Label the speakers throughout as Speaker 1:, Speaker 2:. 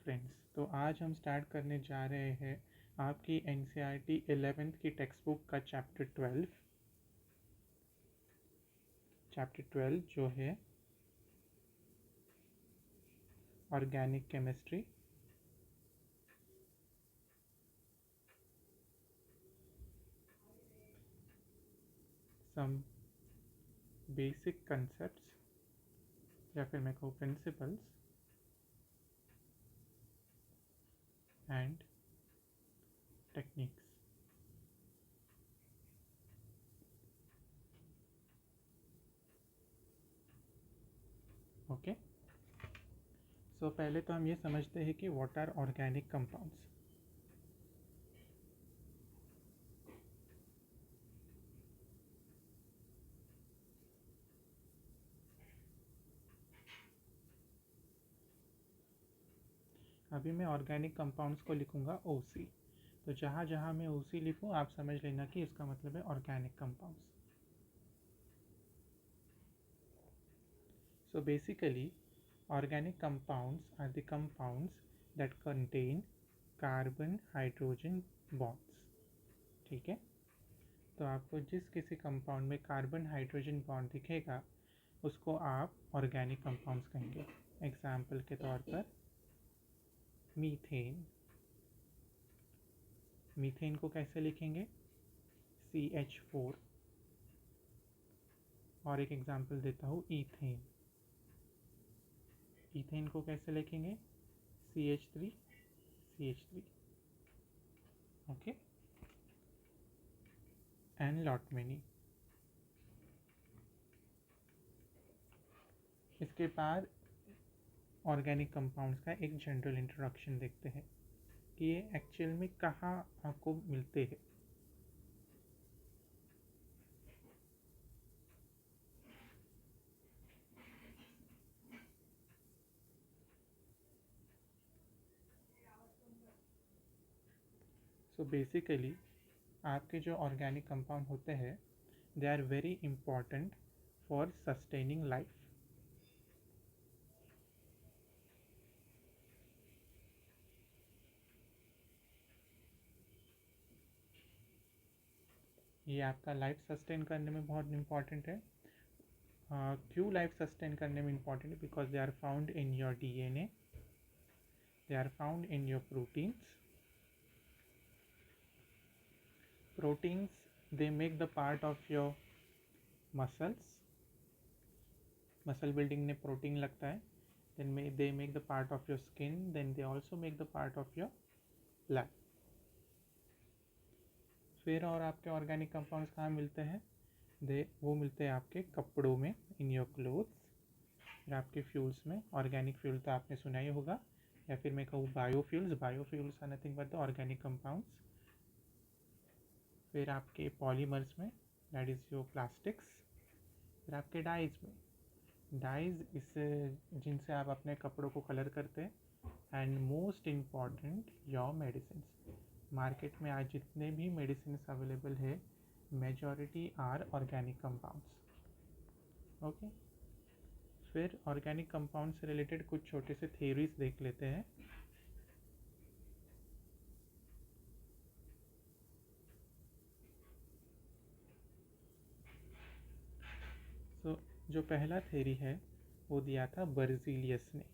Speaker 1: Friends, तो आज हम स्टार्ट करने जा रहे हैं आपकी NCERT 11th की टेक्स्ट बुक का चैप्टर 12 जो है organic chemistry. Some basic concepts या फिर मैं कहूँ principles and techniques. Okay, so पहले तो हम ये समझते हैं कि व्हाट आर ऑर्गेनिक कंपाउंड्स। अभी मैं ऑर्गेनिक कंपाउंड्स को लिखूंगा OC, तो जहाँ जहाँ मैं OC लिखूँ आप समझ लेना कि इसका मतलब है organic compounds. So basically, organic compounds are the compounds that contain carbon hydrogen bonds। ठीक है, तो आपको जिस किसी कंपाउंड में कार्बन हाइड्रोजन बॉन्ड दिखेगा उसको आप ऑर्गेनिक कंपाउंड्स कहेंगे। एग्जाम्पल के तौर पर मीथेन। मीथेन को कैसे लिखेंगे? CH4। और एक एग्जाम्पल देता हूँ ईथेन। ईथेन को कैसे लिखेंगे? CH3 CH3। Okay, and lot many. इसके बाद ऑर्गेनिक कंपाउंड्स का एक जनरल इंट्रोडक्शन देखते हैं कि ये एक्चुअल में कहाँ आपको मिलते हैं। सो बेसिकली आपके जो ऑर्गेनिक कंपाउंड होते हैं they are very important for sustaining life. ये आपका लाइफ सस्टेन करने में बहुत इम्पॉर्टेंट है। क्यों लाइफ सस्टेन करने में इम्पॉर्टेंट है? Because they are found in your DNA, they are found in your proteins. Proteins, they make the part of your muscles. Muscle building में प्रोटीन लगता है। Then they make the part of your skin. Then they also make the part of your blood. फिर और आपके organic compounds कहाँ मिलते हैं? वो मिलते हैं आपके कपड़ों में, इन योर क्लोथ्स। फिर आपके फ्यूल्स में, ऑर्गेनिक फ्यूल तो आपने सुना ही होगा, या फिर मैं कहूँ biofuels. Biofuels are nothing but the organic compounds. फिर आपके पॉलीमर्स में, दैट इज़ योर प्लास्टिक्स। फिर आपके डाइज में, डाइज इस जिनसे आप अपने कपड़ों को कलर करते हैं। And most important your medicine. Market में आज जितने भी मेडिसिन अवेलेबल है majority are organic compounds. Okay, फिर ऑर्गेनिक कंपाउंड से रिलेटेड कुछ छोटे से थ्योरीज देख लेते हैं। सो जो पहला थ्योरी है वो दिया था बर्जीलियस ने।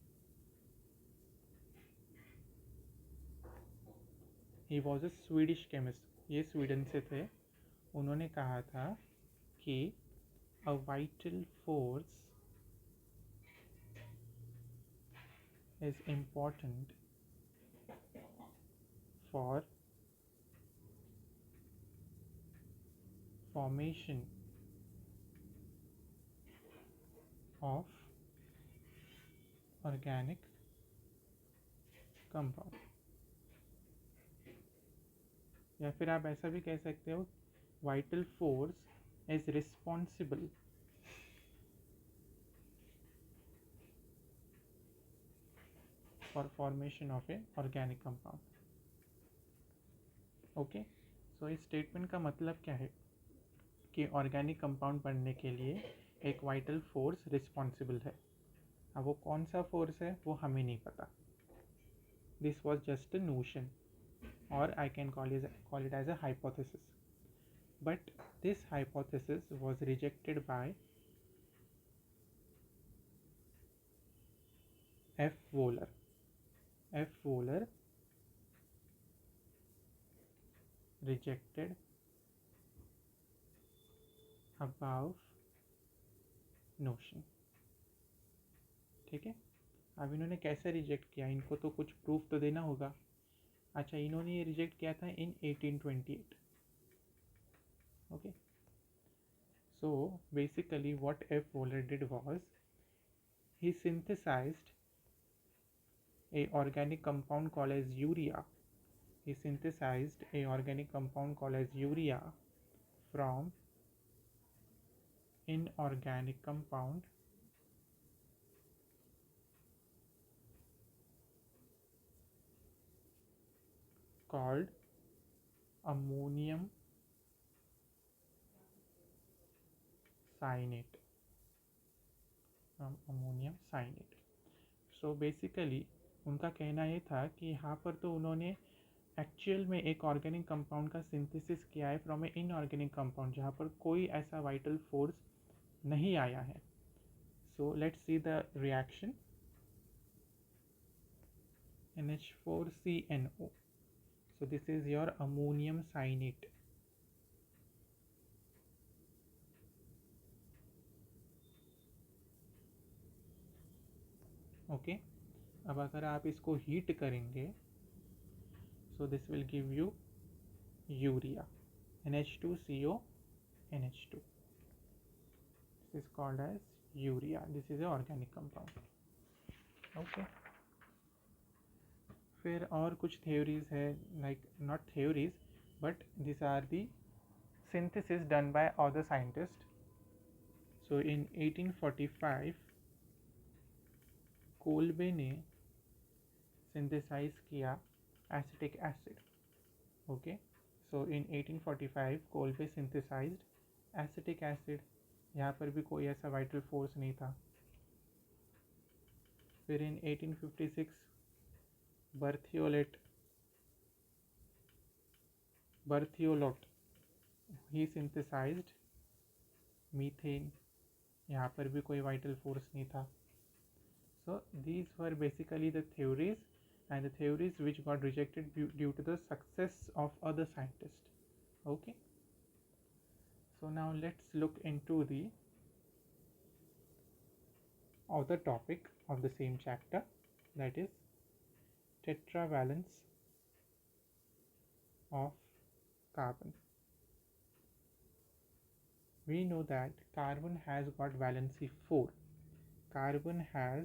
Speaker 1: He was a Swedish chemist, ये स्वीडन से थे। उन्होंने कहा था कि a vital force is important for formation of organic compound। या फिर आप ऐसा भी कह सकते हो, vital force is responsible for formation of a organic compound. Okay, so इस स्टेटमेंट का मतलब क्या है कि ऑर्गेनिक कंपाउंड बनने के लिए एक वाइटल फोर्स रिस्पॉन्सिबल है। अब वो कौन सा फोर्स है वो हमें नहीं पता। this was just a notion, or I can call it as a hypothesis. But this hypothesis was rejected by F. Wohler. F. Wohler rejected above notion. ठीक है, अब इन्होंने कैसे रिजेक्ट किया, इनको तो कुछ प्रूफ तो देना होगा. अच्छा, इन्होंने ये रिजेक्ट किया था इन 1828. Okay, so basically what F. Wohler did was he synthesized a organic compound called as urea. He synthesized a organic compound called as urea from inorganic compound called ammonium cyanate. Ammonium cyanate. So basically उनका कहना ये था कि यहाँ पर तो उन्होंने actual में एक ऑर्गेनिक कंपाउंड का सिंथेसिस किया है फ्रॉम ए इनऑर्गेनिक कंपाउंड, जहाँ पर कोई ऐसा वाइटल फोर्स नहीं आया है. So let's see the reaction. NH4CNO. So this is your ammonium cyanate. Okay, अब अगर आप इसको हीट करेंगे, so this will give you urea, NH2CO NH2. This is called as urea. This is a organic compound. Okay, फिर और कुछ theories है, like not theories but these are the synthesis done by other scientists. So in 1845 Kolbe ने synthesise किया acetic acid. Okay, सो इन 1845 Kolbe synthesized acetic acid. यहाँ पर भी कोई ऐसा वाइटल फोर्स नहीं था. फिर इन 1856 बर्थियोलोट ही सिंथेसाइज्ड मीथेन. यहाँ पर भी कोई वाइटल फोर्स नहीं था. So these were basically the theories, and the theories which got rejected due to the success of other scientists. Okay, so now let's look into the other topic of the same chapter, that is tetravalence of carbon. We know that carbon has got valency 4. Carbon has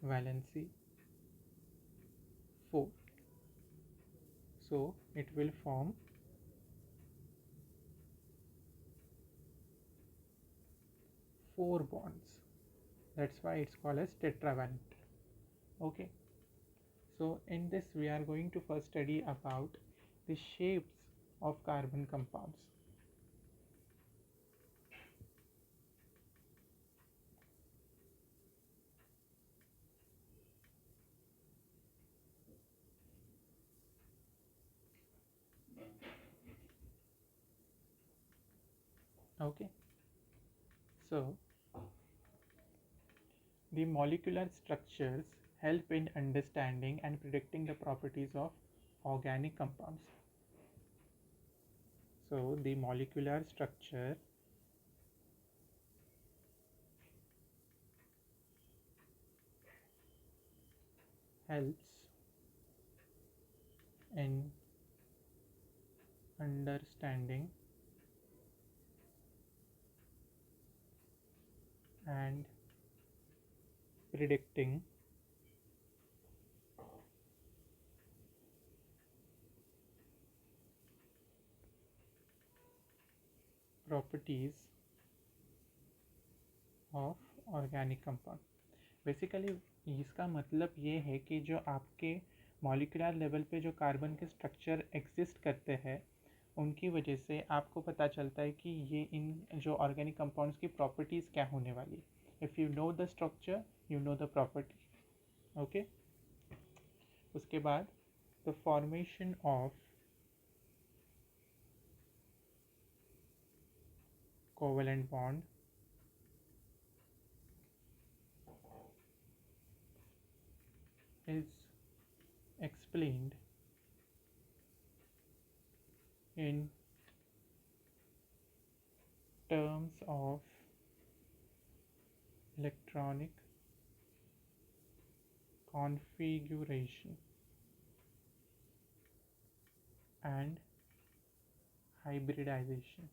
Speaker 1: valency 4, so it will form 4 bonds. That's why it's called as tetravalent. Okay, so in this we are going to first study about the shapes of carbon compounds. Okay, so the molecular structures help in understanding and predicting the properties of organic compounds. So the molecular structure helps in understanding and predicting properties of organic compound. Basically इसका मतलब ये है कि जो आपके molecular level पे जो carbon के स्ट्रक्चर एग्जिस्ट करते हैं, उनकी वजह से आपको पता चलता है कि ये इन जो ऑर्गेनिक कंपाउंड्स की प्रॉपर्टीज़ क्या होने वाली. If you know the structure, you know the property. Okay. उसके बाद the formation of covalent bond is explained in terms of electronic configuration and hybridization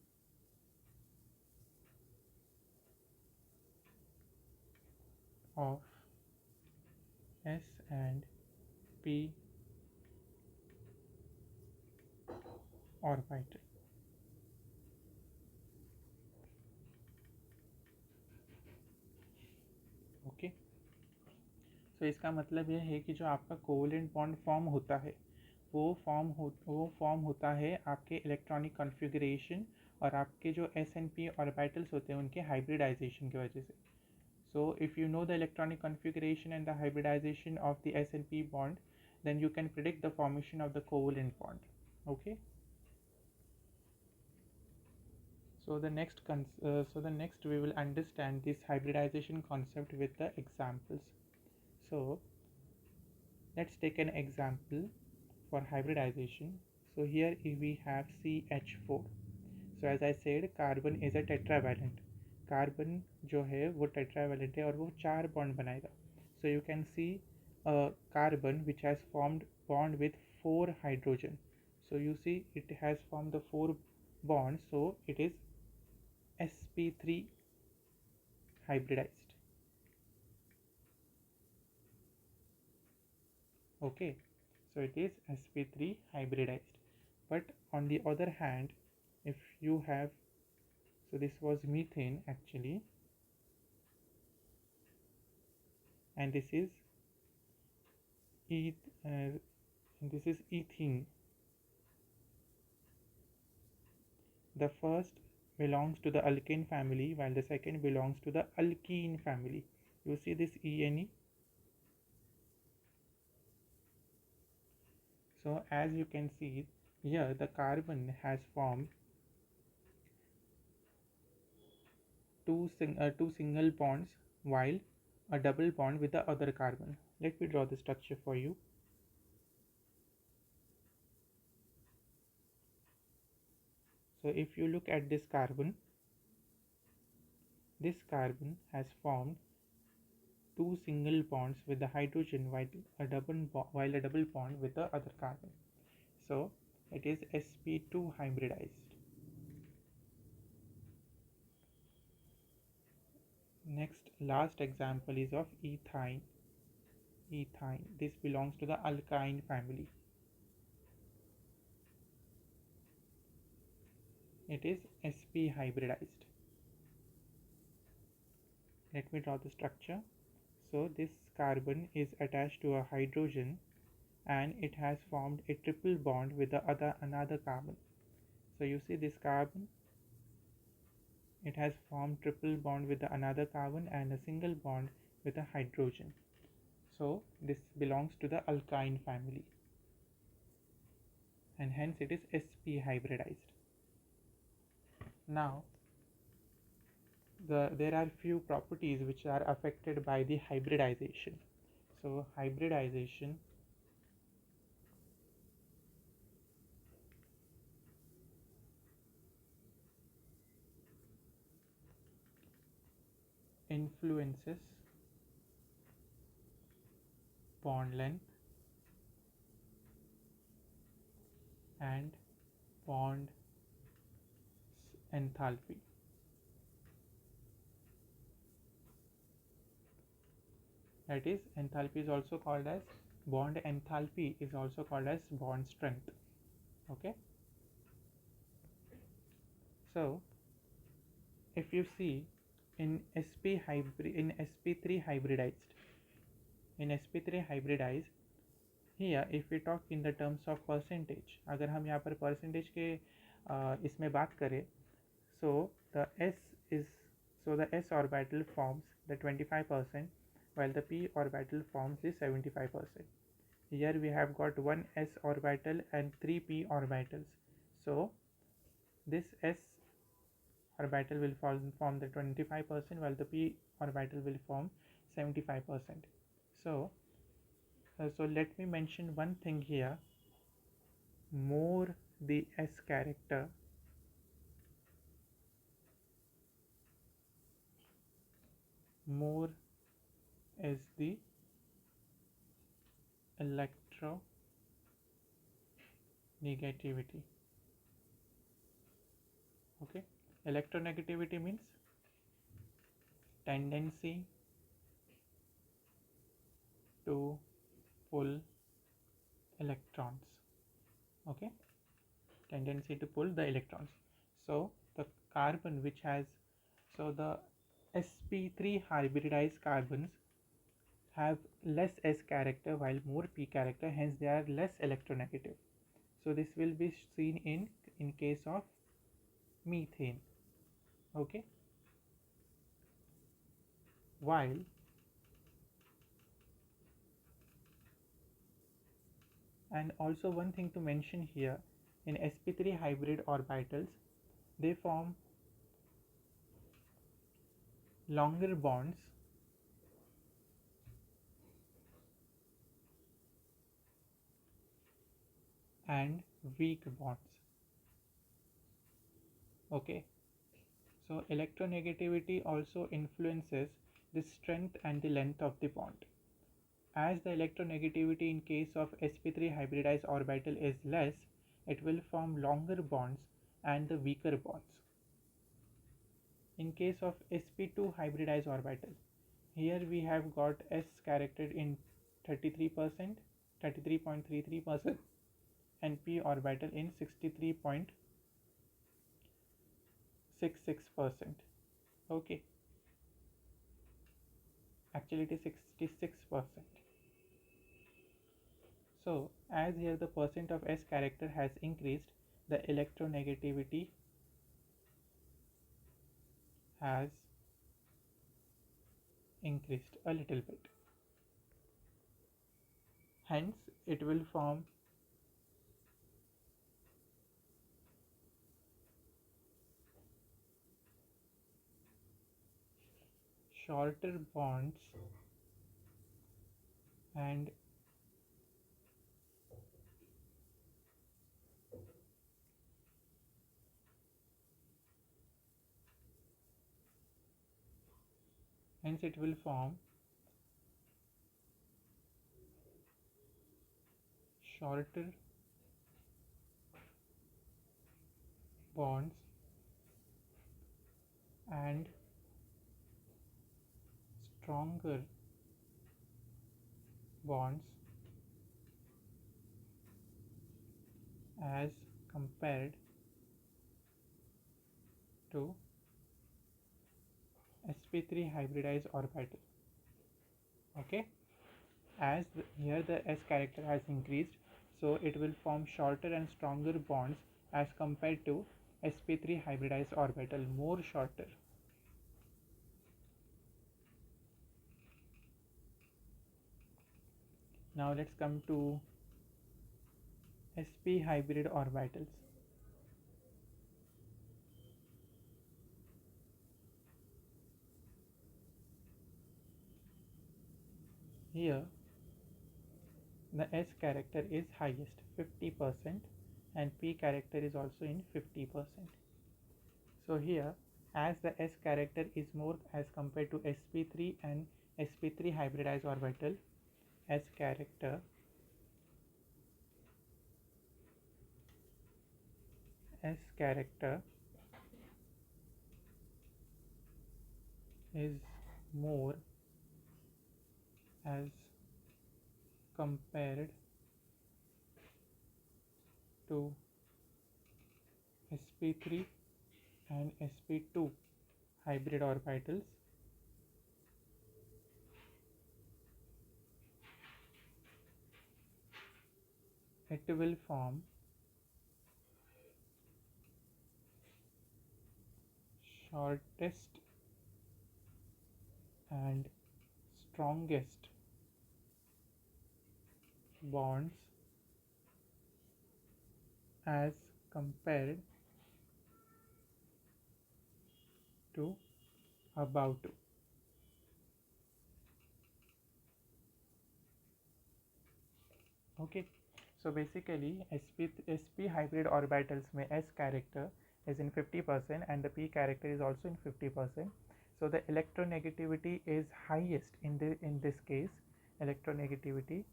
Speaker 1: of S and P orbital. Okay, तो इसका मतलब यह है कि जो आपका कोवलेंट बॉन्ड फॉर्म होता है वो फॉर्म होता है आपके इलेक्ट्रॉनिक कॉन्फ़िगरेशन और आपके जो एस एंड पी ऑर्बिटल्स होते हैं उनके हाइब्रिडाइजेशन की वजह से. So if you know the electronic configuration and the hybridization of the S and P bond, then you can predict the formation of the covalent bond. Okay. So the next we will understand this hybridization concept with the examples. So let's take an example for hybridization. So here we have CH4. So as I said, carbon is a tetravalent. Carbon जो है वो tetravalent है और वो 4 bond बनाएगा. So you can see carbon which has formed bond with 4 hydrogen. So you see it has form the 4 bond, so it is sp3 hybridized. Okay, so it is sp3 hybridized. But on the other hand, if you have, so this was methane actually, and this is ethene. The first belongs to the alkane family while the second belongs to the alkene family. You see this ene. So as you can see here, the carbon has formed two single bonds while a double bond with the other carbon. Let me draw the structure for you. So if you look at this carbon has formed two single bonds with the hydrogen while a double bond with the other carbon. So it is sp2 hybridized. Next, last example is of ethyne. This belongs to the alkyne family. It is sp hybridized. Let me draw the structure. So this carbon is attached to a hydrogen and it has formed a triple bond with another carbon. So you see this carbon, it has formed triple bond with another carbon and a single bond with a hydrogen. So this belongs to the alkyne family and hence it is sp hybridized. Now there are few properties which are affected by the hybridization. So hybridization influences bond length and bond enthalpy. That is, enthalpy is also called as bond enthalpy, is also called as bond strength. Okay. So if you see in sp3 hybridized, here if we talk in the terms of percentage, अगर हम यहाँ पर percentage के इसमें बात करें, so the S is So the s orbital forms the 25% while the p orbital forms the 75%. Here we have got one s orbital and three p orbitals. So this s orbital will form the 25% while the p orbital will form 75%. So let me mention one thing here. More the s character, more is the electronegativity. Okay, electronegativity means tendency to pull electrons. Okay, tendency to pull the electrons. So the carbon which has, so the sp3 hybridized carbons have less s character while more p character, hence they are less electronegative. So this will be seen in case of methane. Okay, while and also one thing to mention here, in sp3 hybrid orbitals they form longer bonds and weak bonds. Okay, so electronegativity also influences the strength and the length of the bond. As the electronegativity in case of sp3 hybridized orbital is less, it will form longer bonds and the weaker bonds. In case of sp2 hybridized orbital, here we have got s character in 33%, 33.33% and p orbital in 63.66%. Okay, actually it is 66%. So as here the percent of s character has increased, the electronegativity has increased a little bit. Hence it will form shorter bonds and hence it will form shorter bonds and stronger bonds as compared to sp3 hybridized orbital. Okay, as here the s character has increased, so it will form shorter and stronger bonds as compared to sp3 hybridized orbital, more shorter. Now let's come to sp hybrid orbitals. Here the s character is highest, 50%, and p character is also in 50%. So here, as the s character is more as compared to sp3 and sp3 hybridized orbital, s character is more as compared to sp3 and sp2 hybrid orbitals. It will form shortest and strongest bonds as compared to above two. Okay, so basically sp hybrid orbitals में s character is in 50% and the p character is also in 50%. So the electronegativity is highest in this case. Electronegativity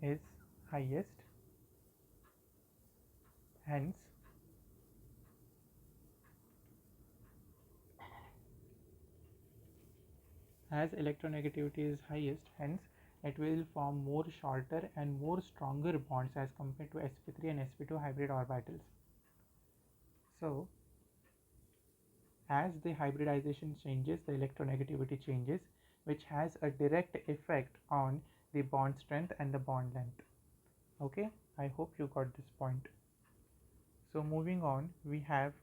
Speaker 1: is highest, hence as electronegativity is highest, hence it will form more shorter and more stronger bonds as compared to sp3 and sp2 hybrid orbitals. So as the hybridization changes, the electronegativity changes, which has a direct effect on the bond strength and the bond length. Okay, I hope you got this point. So moving on, we have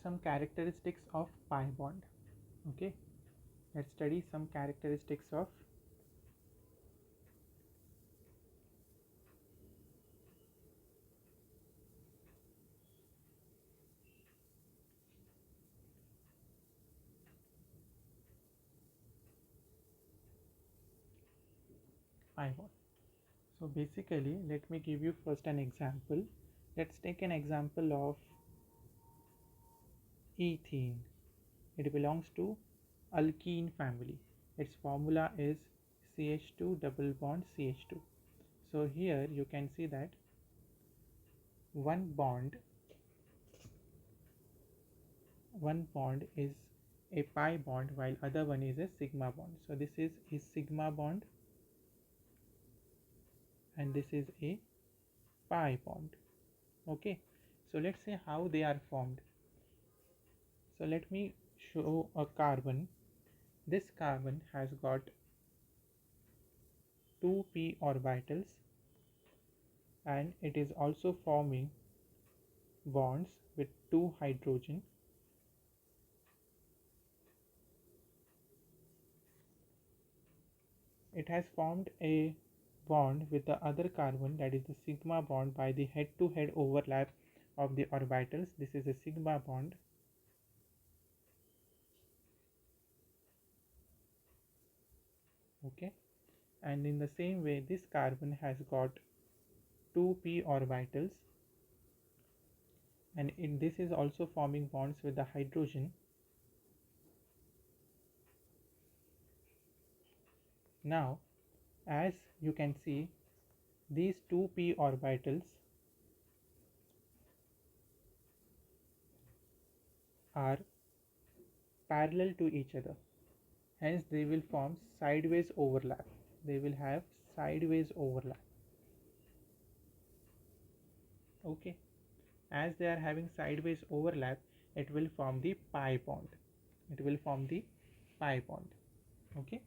Speaker 1: some characteristics of pi bond. Okay, let's study some characteristics of pi bond. So basically, let me give you first an example. Let's take an example of ethene. It belongs to alkene family. Its formula is CH2 double bond CH2. So here you can see that one bond is a pi bond while other one is a sigma bond. So this is a sigma bond and this is a pi bond. Okay, so let's see how they are formed. So let me show a carbon. This carbon has got two p orbitals and it is also forming bonds with two hydrogen. It has formed a bond with the other carbon, that is the sigma bond, by the head-to-head overlap of the orbitals. This is a sigma bond. Okay, and in the same way this carbon has got two p orbitals and this is also forming bonds with the hydrogen. Now as you can see, these two p orbitals are parallel to each other, hence they will form sideways overlap. They will have sideways overlap. Okay, as they are having sideways overlap, it will form the pi bond. Okay,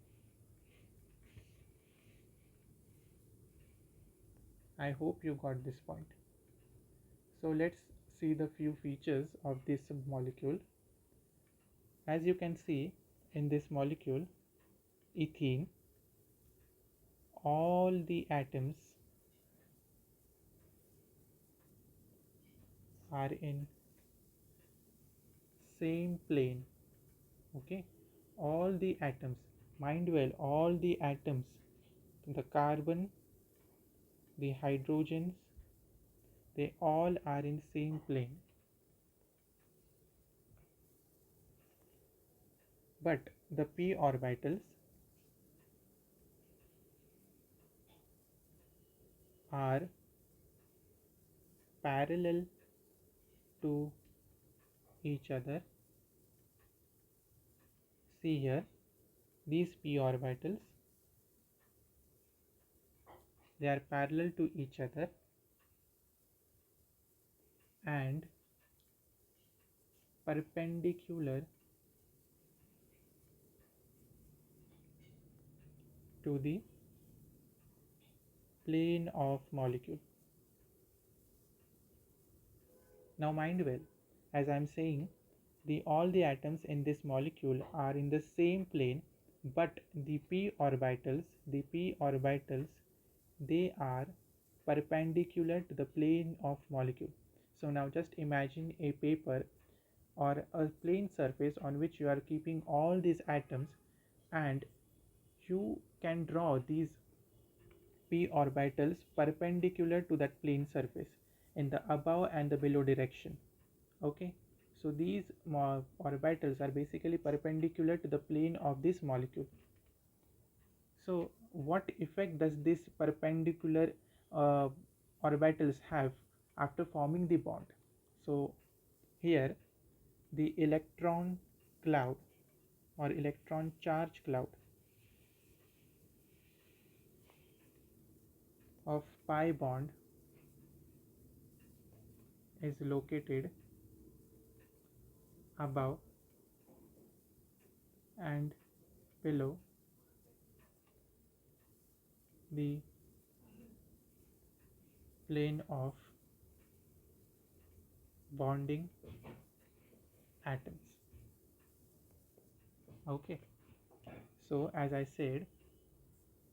Speaker 1: I hope you got this point. So let's see the few features of this molecule. As you can see in this molecule ethene, all the atoms are in same plane. Okay, all the atoms, mind well, all the atoms, the carbon, the hydrogens, they all are in same plane. But the p orbitals are parallel to each other. See here, these p orbitals, they are parallel to each other and perpendicular to the plane of molecule. Now mind well, as I am saying, all the atoms in this molecule are in the same plane, but the p orbitals, they are perpendicular to the plane of molecule. So now just imagine a paper or a plane surface on which you are keeping all these atoms, and you can draw these p orbitals perpendicular to that plane surface in the above and the below direction. Okay, so these orbitals are basically perpendicular to the plane of this molecule. So what effect does this perpendicular uh, orbitals have after forming the bond? So here the electron cloud or electron charge cloud of pi bond is located above and below the plane of bonding atoms. Okay, so as I said,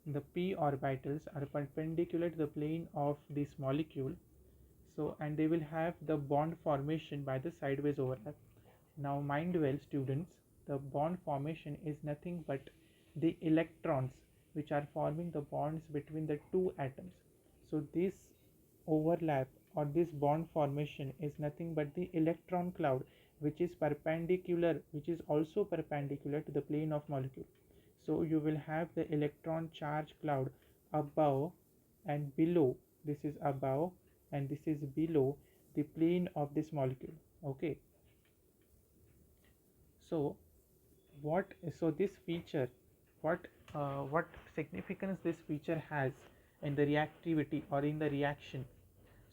Speaker 1: the p orbitals are perpendicular to the plane of this molecule, so and they will have the bond formation by the sideways overlap. Now mind well students, the bond formation is nothing but the electrons which are forming the bonds between the two atoms. So this overlap or this bond formation is nothing but the electron cloud, which is also perpendicular to the plane of molecule. So you will have the electron charge cloud above and below. This is above and this is below the plane of this molecule. Okay, so this feature, what significance this feature has in the reactivity or in the reaction?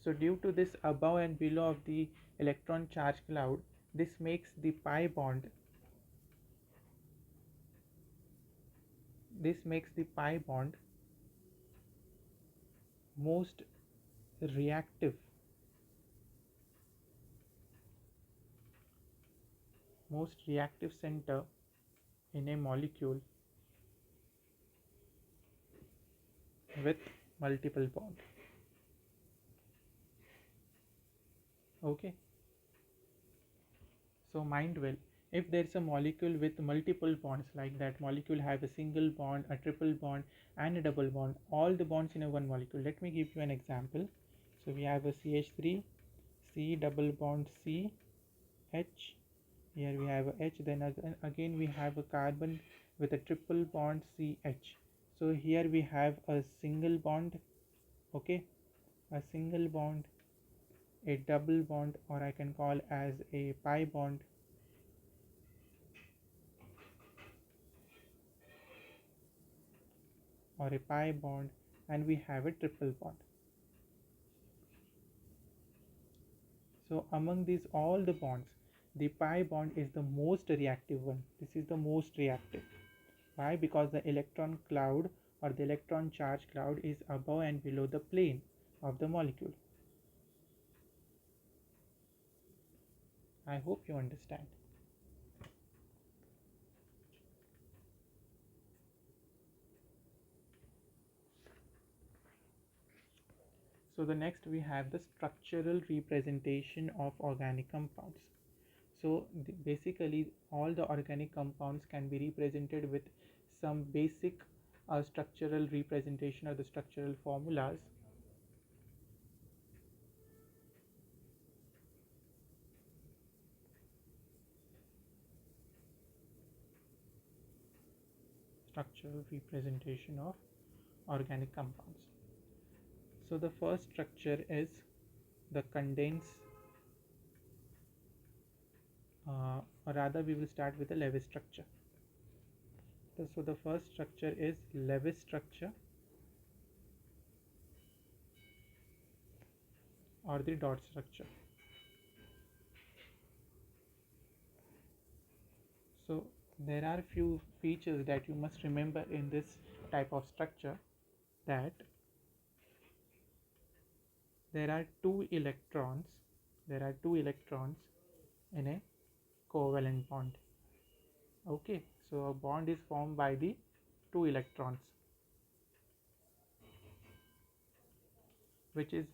Speaker 1: So due to this above and below of the electron charge cloud, this makes the pi bond most reactive center in a molecule with multiple bond. Okay, so mind well, if there is a molecule with multiple bonds, like that molecule have a single bond, a triple bond and a double bond, all the bonds in a one molecule. Let me give you an example. So we have a CH3, C double bond C, H, here we have a H, then again we have a carbon with a triple bond CH. So here we have a single bond, okay, a single bond, a double bond, or I can call as a pi bond, and we have a triple bond. So among these all the bonds, the pi bond is the most reactive one. This is the most reactive. Why? Because the electron cloud or the electron charge cloud is above and below the plane of the molecule. I hope you understand. So the next we have the structural representation of organic compounds. So basically all the organic compounds can be represented with some basic structural representation or the structural formulas. Structural representation of organic compounds. So the first structure is the condense, or rather we will start with the Lewis structure. So the first structure is Lewis structure or the dot structure. So there are few features that you must remember in this type of structure, that there are two electrons in a covalent bond. Okay, so a bond is formed by the two electrons, which is,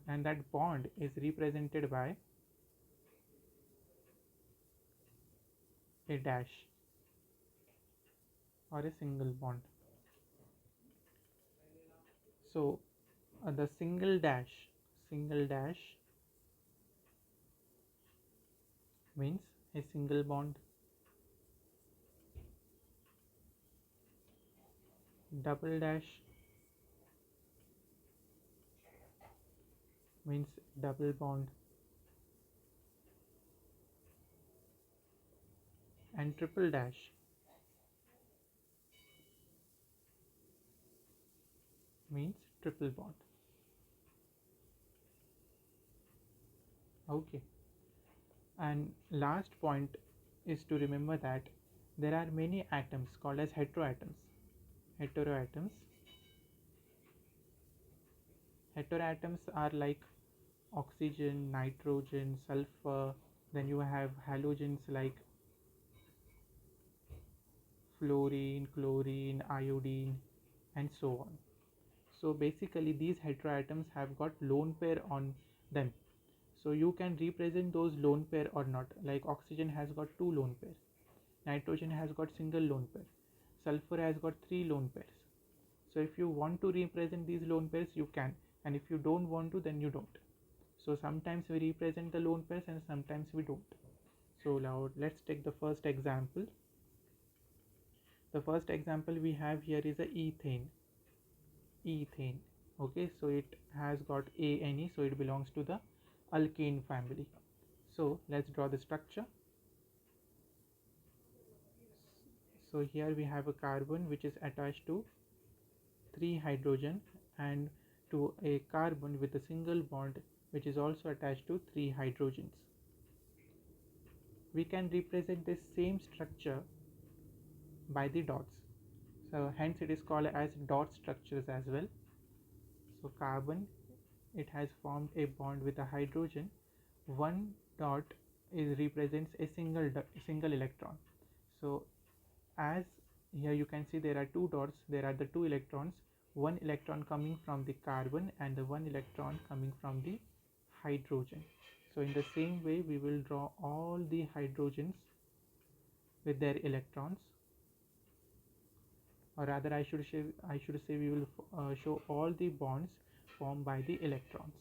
Speaker 1: and that bond is represented by a dash or a single bond. So the single dash means a single bond, double dash means double bond, and triple dash means triple bond. Okay, and last point is to remember that there are many atoms called as heteroatoms. Heteroatoms are like oxygen, nitrogen, sulfur. Then you have halogens like fluorine, chlorine, iodine, and so on. So basically these heteroatoms have got lone pair on them. So you can represent those lone pair or not. Like oxygen has got two lone pairs, nitrogen has got single lone pair, sulfur has got three lone pairs. So if you want to represent these lone pairs, you can, and if you don't want to, then you don't. So sometimes we represent the lone pairs and sometimes we don't. So now let's take the first example. The first example we have here is a ethane. Okay, so it has got ane, so it belongs to the alkane family. So let's draw the structure. So here we have a carbon which is attached to 3 hydrogen, and to a carbon with a single bond which is also attached to 3 hydrogens. We can represent this same structure by the dots, so hence it is called as dot structures as well. So carbon, it has formed a bond with a hydrogen. One dot is represents a single electron. So as here you can see there are two dots, there are the two electrons, one electron coming from the carbon and the one electron coming from the hydrogen. So in the same way we will draw all the hydrogens with their electrons, or rather I should say we will show all the bonds formed by the electrons.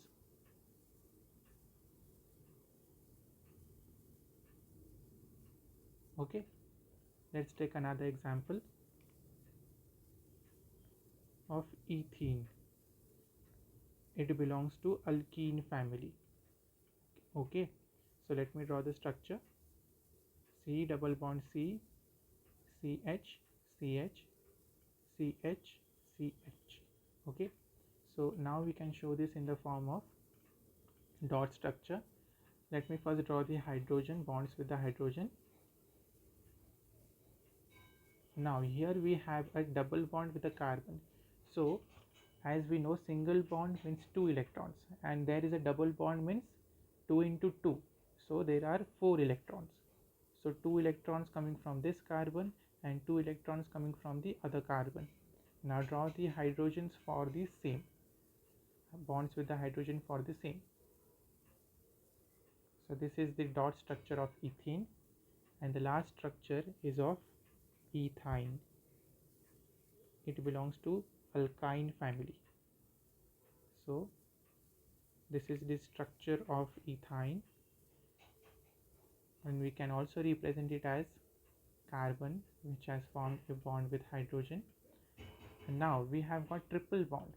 Speaker 1: Okay, let's take another example of ethene. It belongs to alkene family. Okay, so let me draw the structure. C double bond C, CH, CH, CH, CH. Okay, so now we can show this in the form of dot structure. Let me first draw the hydrogen bonds with the hydrogen. Now here we have a double bond with a carbon. So as we know, single bond means 2 electrons, and there is a double bond means 2 into 2. So there are 4 electrons. So 2 electrons coming from this carbon and 2 electrons coming from the other carbon. Now draw the hydrogens for the same, bonds with the hydrogen for the same. So this is the dot structure of ethene, and the last structure is of ethyne. It belongs to alkyne family. So this is the structure of ethyne, and we can also represent it as carbon which has formed a bond with hydrogen. And now we have got triple bond,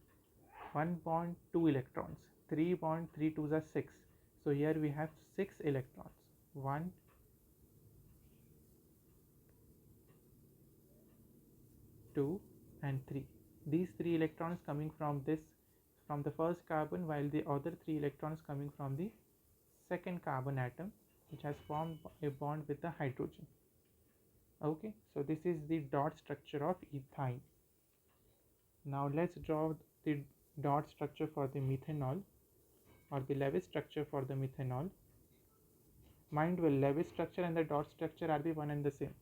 Speaker 1: 1 bond 2 electrons, 3 bond 3 twos are 6. So here we have 6 electrons, 1, 2 and 3. These 3 electrons coming from the first carbon, while the other 3 electrons coming from the second carbon atom which has formed a bond with the hydrogen. Okay, so this is the dot structure of ethyne. Now let's draw the dot structure for the methanol, or the Lewis structure for the methanol. Mind well, Lewis structure and the dot structure are the one and the same.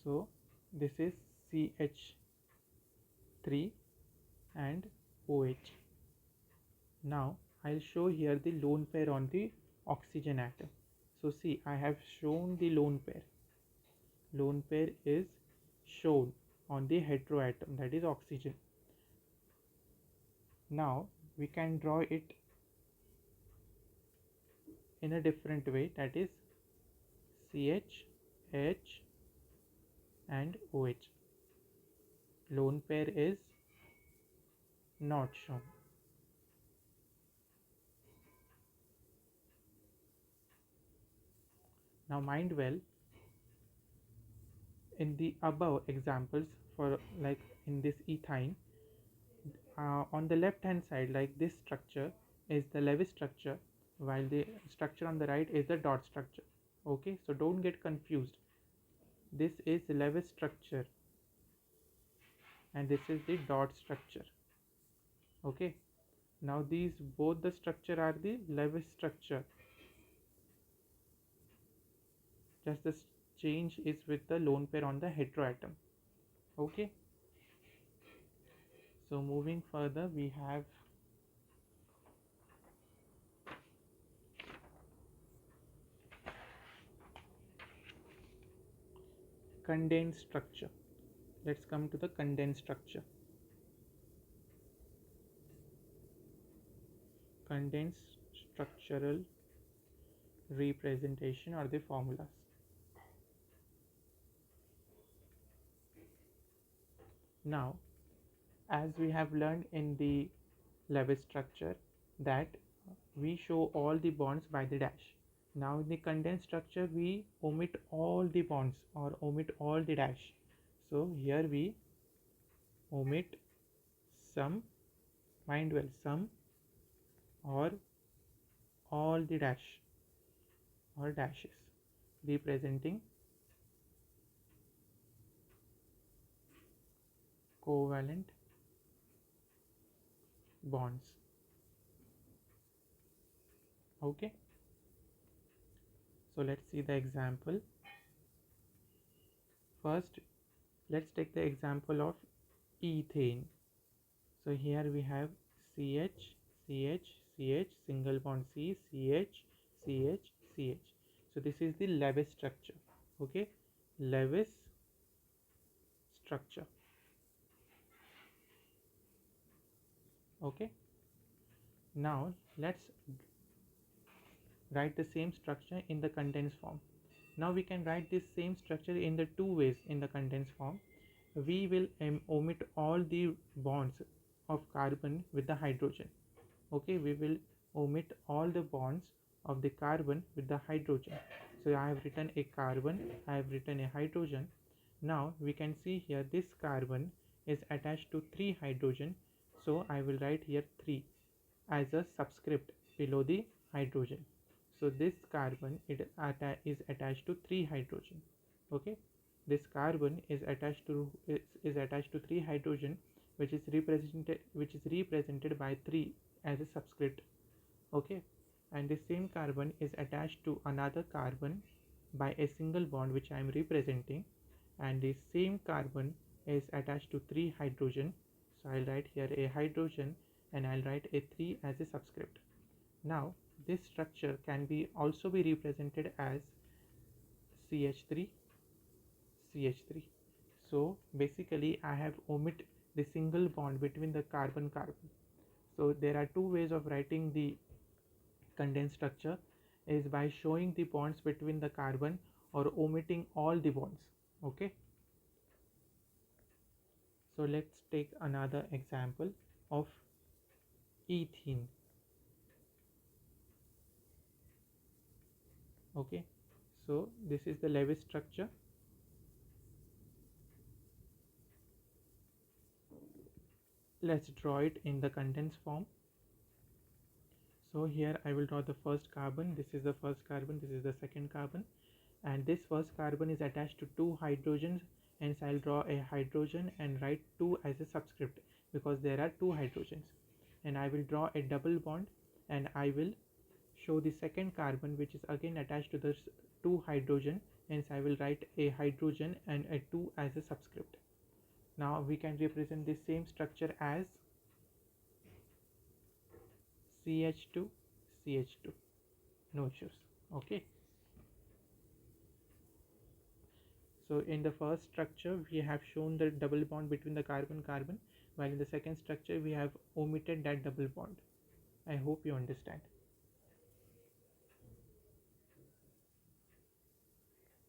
Speaker 1: So this is CH3 and OH. Now I'll show here the lone pair on the oxygen atom. So see, I have shown the lone pair. Lone pair is shown on the heteroatom, that is oxygen. Now we can draw it in a different way, that is CH, H and OH. Lone pair is not shown. Now mind well, in the above examples, for like in this ethyne, on the left hand side, like this structure is the Lewis structure, while the structure on the right is the dot structure. Okay, so don't get confused. This is the Lewis structure and this is the dot structure. Okay, now these both the structure are the Lewis structure, just the change is with the lone pair on the heteroatom. Okay, so moving further, we have condensed structure. Let's come to the condensed structure. Condensed structural representation or the formulas. Now, as we have learned in the Lewis structure that we show all the bonds by the dash. Now in the condensed structure we omit all the bonds or omit all the dash. So here we omit some, mind well, some or all the dash or dashes representing covalent bonds. Okay, so let's see the example. First, let's take the example of ethane. So here we have CH, CH, CH, single bond C, CH, CH, CH. So this is the Lewis structure. Okay, Lewis structure. Okay, now let's write the same structure in the condensed form. Now we can write this same structure in the two ways in the condensed form. We will omit all the bonds of carbon with the hydrogen. Okay, we will omit all the bonds of the carbon with the hydrogen. So I have written a carbon, I have written a hydrogen. Now we can see here this carbon is attached to 3 hydrogen, so I will write here 3 as a subscript below the hydrogen. So this carbon is attached to 3 hydrogen. Okay, this carbon is attached to 3 hydrogen, which is represented by 3 as a subscript. Okay, and the same carbon is attached to another carbon by a single bond, which I am representing, and the same carbon is attached to 3 hydrogen. So I'll write here a hydrogen and I'll write a 3 as a subscript. Now this structure can be also be represented as CH3, CH3. So basically I have omit the single bond between the carbon. So there are two ways of writing the condensed structure, is by showing the bonds between the carbon or omitting all the bonds. Okay, so let's take another example of ethene. Okay, so this is the Lewis structure. Let's draw it in the condensed form. So here I will draw the first carbon. This is the first carbon, this is the second carbon, and this first carbon is attached to two hydrogens, hence I'll draw a hydrogen and write 2 as a subscript because there are two hydrogens. And I will draw a double bond and I will show the second carbon which is again attached to the two hydrogen, hence I will write a hydrogen and a 2 as a subscript. Now we can represent the same structure as CH2 CH2, no issues. Okay, so in the first structure we have shown the double bond between the carbon carbon, while in the second structure we have omitted that double bond. I hope you understand.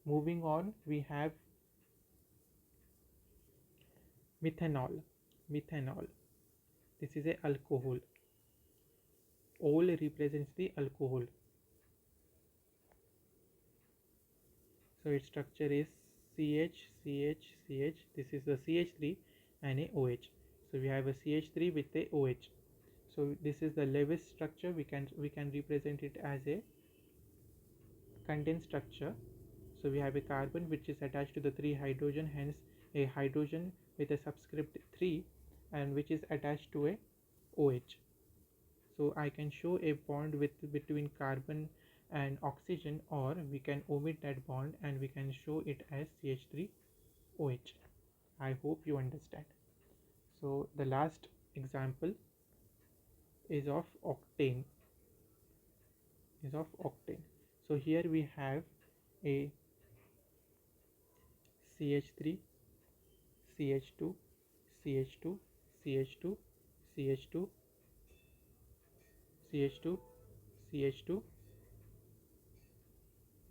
Speaker 1: Moving on, we have methanol. Methanol, this is a alcohol. Ol represents the alcohol, so its structure is CH CH CH. This is the CH3 and a OH, so we have a CH3 with a OH. So this is the Lewis structure. We can represent it as a condensed structure. So we have a carbon which is attached to the three hydrogen, hence a hydrogen with a subscript 3, and which is attached to a OH. So I can show a bond between carbon and oxygen, or we can omit that bond and we can show it as CH3OH. I hope you understand. So the last example is of octane. So here we have a CH3, CH2, CH2, CH2, CH2, CH2, CH2,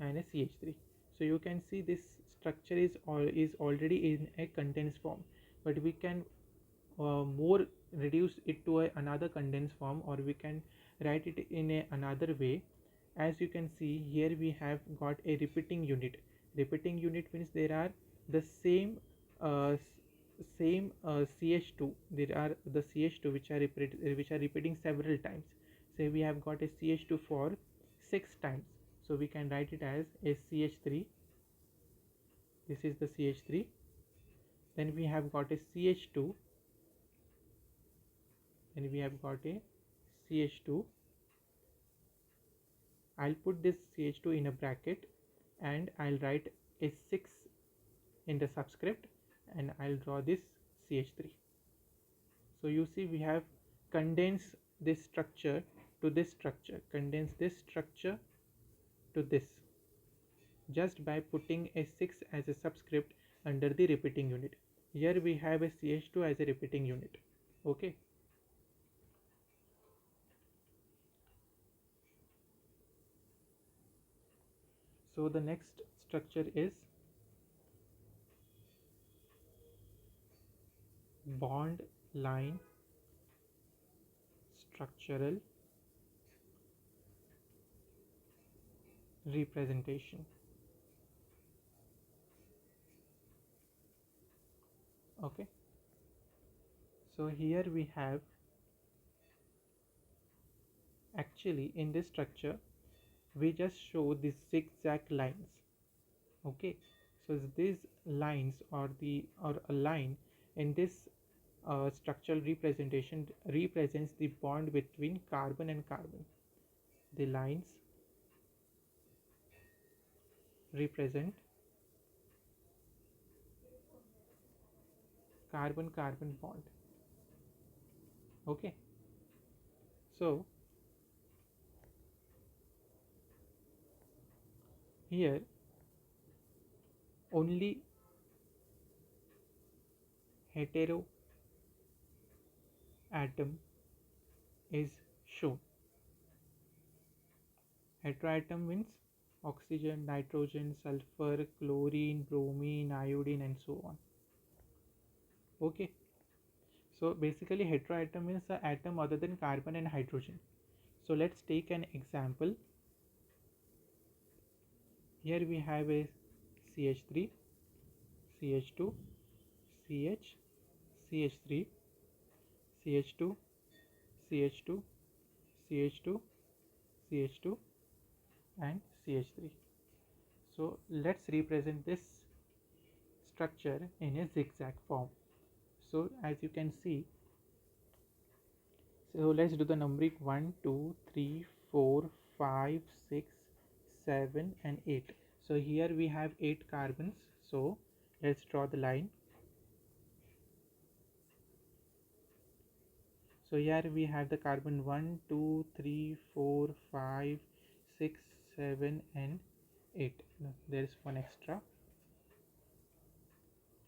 Speaker 1: and a CH3. So you can see this structure is already in a condensed form, but we can more reduce it to another condensed form, or we can write it in another way. As you can see here, we have got a repeating unit. Repeating unit means there are the same CH2. There are the CH2 which are repeating several times. Say we have got a CH2 for 6 times, so we can write it as a CH3. This is the CH3. Then we have got a CH2. Then we have got a CH2. I'll put this CH2 in a bracket and I'll write a 6 in the subscript, and I'll draw this CH3. So you see we have condensed this structure to this structure, condensed this structure to this, just by putting a 6 as a subscript under the repeating unit. Here we have a CH2 as a repeating unit. Okay. So the next structure is bond line structural representation. Okay, so here we have, actually in this structure we just show these zigzag lines. Okay, so these lines or a line in this structural representation represents the bond between carbon and carbon. The lines represent carbon carbon bond. Okay, so here only hetero atom is shown. Heteroatom means oxygen, nitrogen, sulfur, chlorine, bromine, iodine, and so on. Okay, so basically heteroatom means an atom other than carbon and hydrogen. So let's take an example. Here we have a CH3, CH2, CH, CH3, CH2, CH2, CH2, CH2 and CH3. So let's represent this structure in a zigzag form. So as you can see, so let's do the numbering 1, 2, 3, 4, 5, 6, 7 and 8. So here we have 8 carbons. So let's draw the line. So here we have the carbon 1, 2, 3, 4, 5, 6, 7 and 8. No, there is one extra.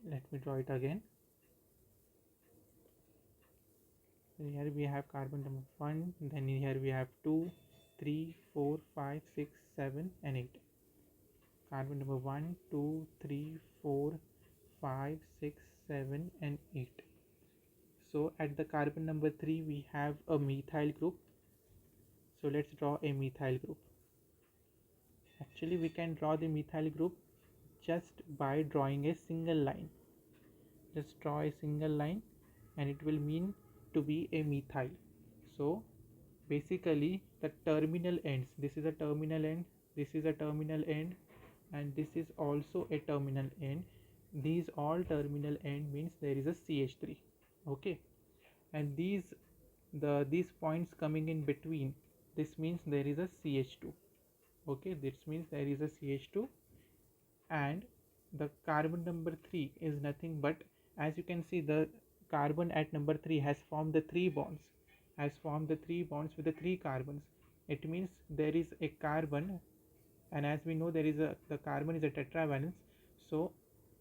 Speaker 1: Let me draw it again. So here we have carbon number 1, then here we have 2, 3, 4, 5, 6, 7 and 8. Carbon number 1, 2, 3, 4, 5, 6, 7 and 8. So at the carbon number 3 we have a methyl group. So let's draw a methyl group. Actually we can draw the methyl group just by drawing a single line. Just draw a single line and it will mean to be a methyl. So basically the terminal ends, this is a terminal end, this is a terminal end and this is also a terminal end. These all terminal end means there is a CH3. Okay, and these points coming in between, this means there is a CH2. Okay, this means there is a CH2, and the carbon number 3 is nothing but, as you can see, the carbon at number 3 has formed the 3 bonds, with the 3 carbons. It means there is a carbon, and as we know there is the carbon is a tetravalence, so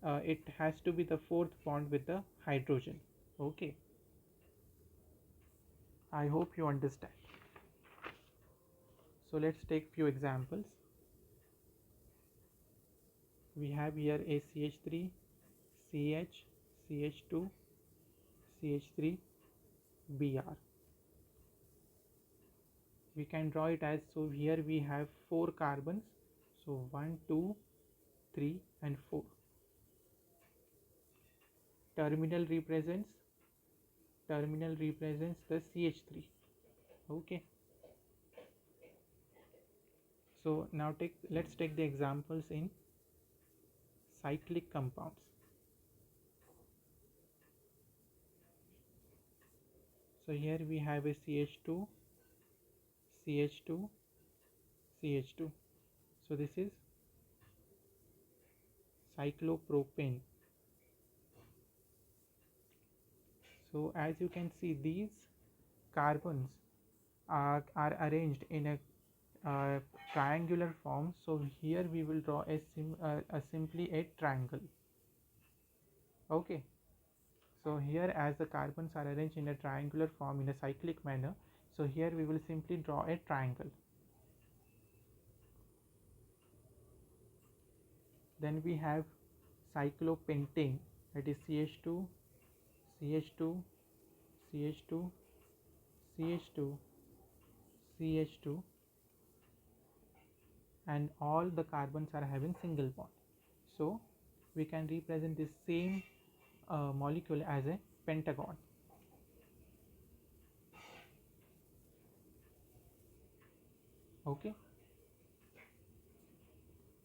Speaker 1: it has to be the 4th bond with the hydrogen. Okay, I hope you understand. So let's take few examples. We have here a CH3, CH, CH2, CH3, Br. We can draw it as, so here we have 4 carbons, so 1, 2, 3 and 4. Terminal represents the CH3. Okay, so now let's take the examples in cyclic compounds. So here we have a CH2, CH2, CH2. So this is cyclopropane. So as you can see, these carbons are arranged in a triangular form. So here we will draw simply a triangle. Okay, so here as the carbons are arranged in a triangular form in a cyclic manner, so here we will simply draw a triangle. Then we have cyclopentane, that is CH2, CH2, CH2, CH2, CH2, and all the carbons are having single bond. So we can represent this same molecule as a pentagon. Okay,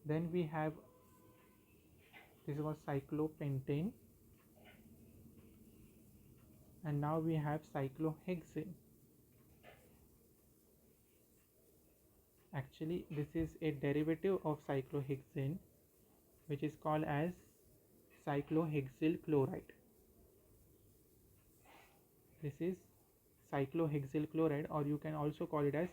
Speaker 1: then we have, this was cyclopentane, and now we have cyclohexane. Actually this is a derivative of cyclohexane, which is called as cyclohexyl chloride. This is cyclohexyl chloride, or you can also call it as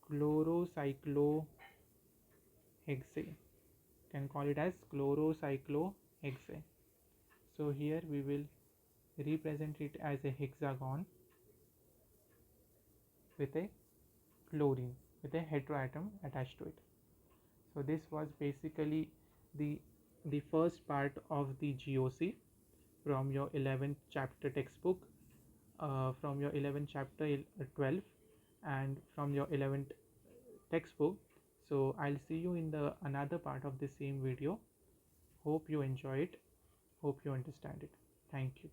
Speaker 1: chlorocyclohexane. Can call it as chlorocyclohexane. So here we will represent it as a hexagon with a chlorine, with a heteroatom attached to it. So this was basically the first part of the GOC from your 11th chapter textbook, from your 11th chapter 12, and from your 11th textbook. So I'll see you in the another part of the same video. Hope you enjoy it. Hope you understand it. Thank you.